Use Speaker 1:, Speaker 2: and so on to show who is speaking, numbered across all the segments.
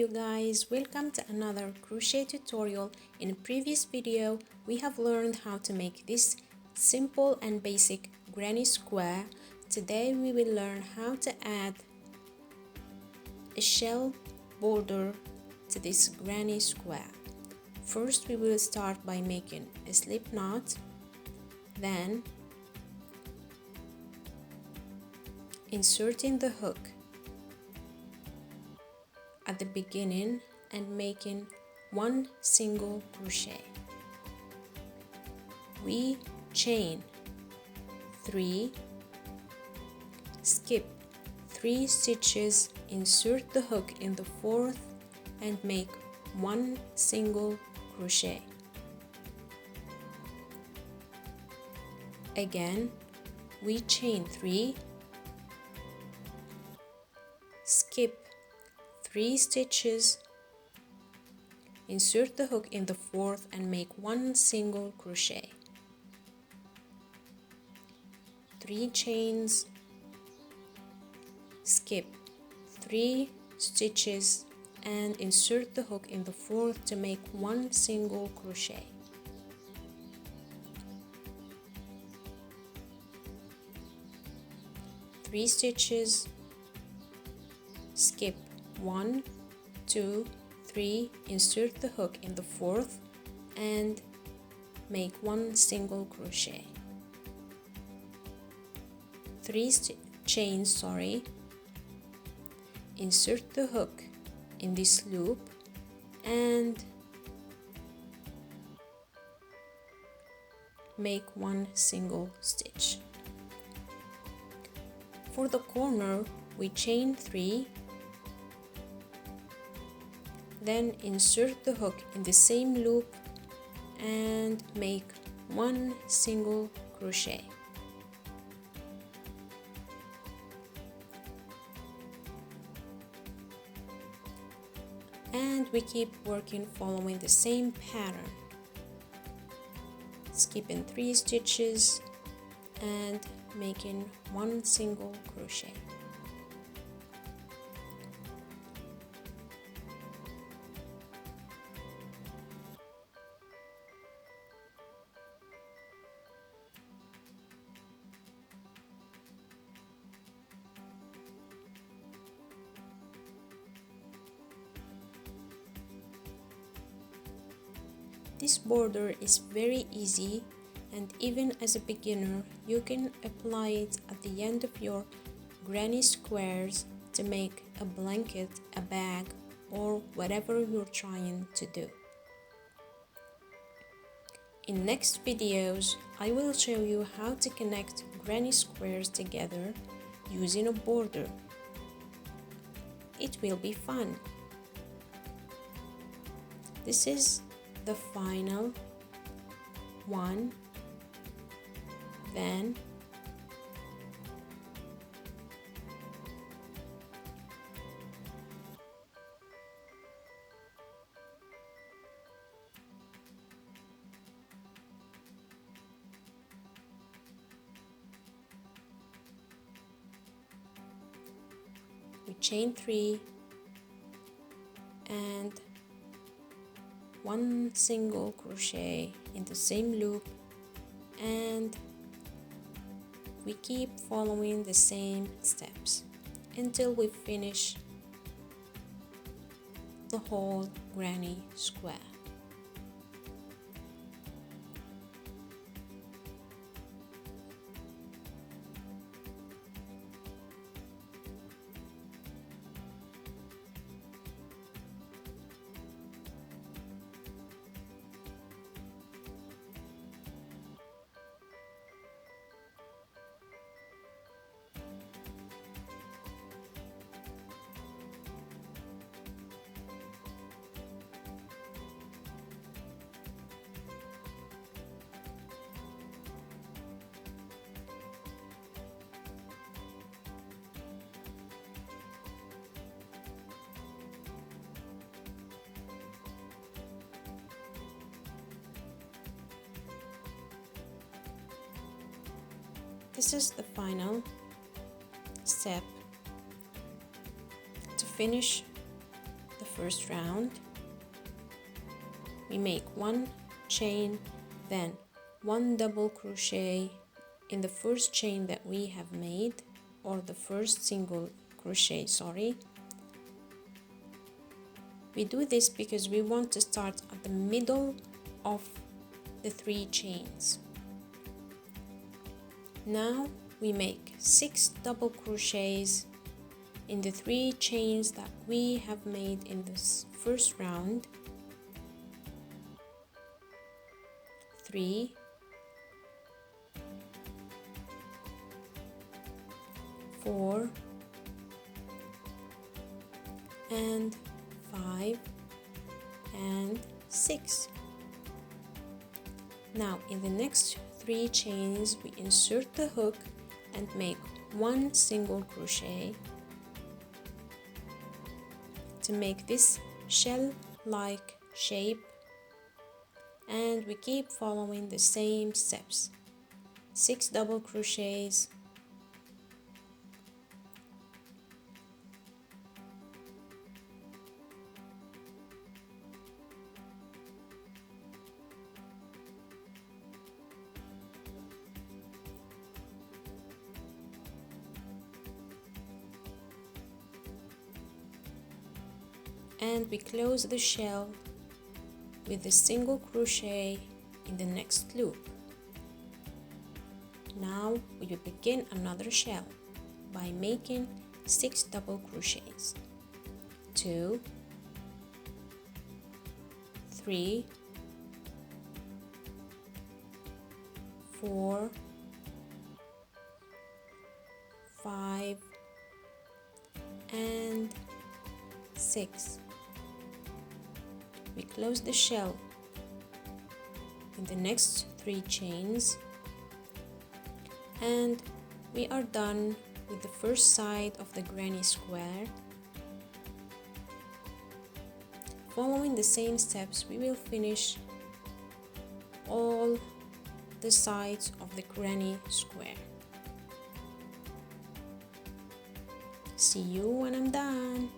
Speaker 1: you guys, welcome to another crochet tutorial. In a previous video we have learned how to make this simple and basic granny square. Today we will learn how to add a shell border to this granny square. First we will start by making a slip knot, then inserting the hook at the beginning and making one single crochet. We chain 3, skip 3 stitches, insert the hook in the 4th and make one single crochet. Again, we chain 3, skip 3 stitches, insert the hook in the 4th and make one single crochet. 3 chains, skip 3 stitches and insert the hook in the 4th to make one single crochet. Three stitches, skip 1, 2, 3, insert the hook in the 4th and make one single crochet. 3 chains, insert the hook in this loop and make one single stitch. For the corner, we chain 3, then insert the hook in the same loop and make one single crochet. And we keep working following the same pattern, skipping 3 stitches and making one single crochet. This border is very easy, and even as a beginner you can apply it at the end of your granny squares to make a blanket, a bag, or whatever you're trying to do. In next videos I will show you how to connect granny squares together using a border. It will be fun. This is the final one, then we chain 3 and one single crochet in the same loop, and we keep following the same steps until we finish the whole granny square. This is the final step to finish the first round. We make one chain, then one double crochet in the first chain that we have made, or the first single crochet, sorry. We do this because we want to start at the middle of the 3 chains. Now we make 6 double crochets in the 3 chains that we have made in this first round. 3, 4, and 5, and 6. Now in the next 3 chains we insert the hook and make one single crochet to make this shell-like shape, and we keep following the same steps. 6 double crochets, and we close the shell with a single crochet in the next loop. Now we will begin another shell by making 6 double crochets. 2, 3, 4, 5, and 6. We close the shell in the next 3 chains, and we are done with the first side of the granny square. Following the same steps, we will finish all the sides of the granny square. See you when I'm done.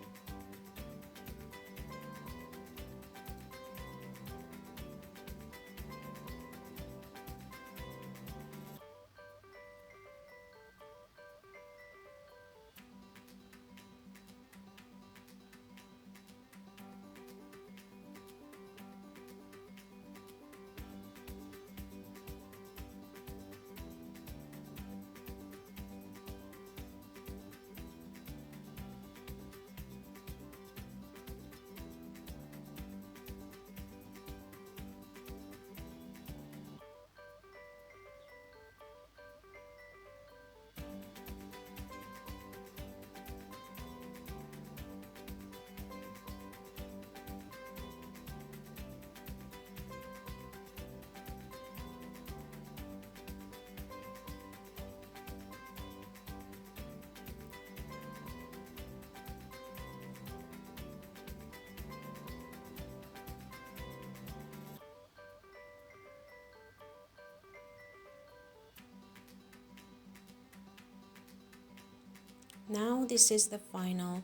Speaker 1: Now this is the final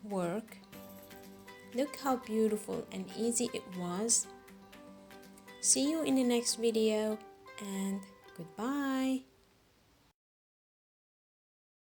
Speaker 1: work. Look how beautiful and easy it was. See you in the next video, and goodbye.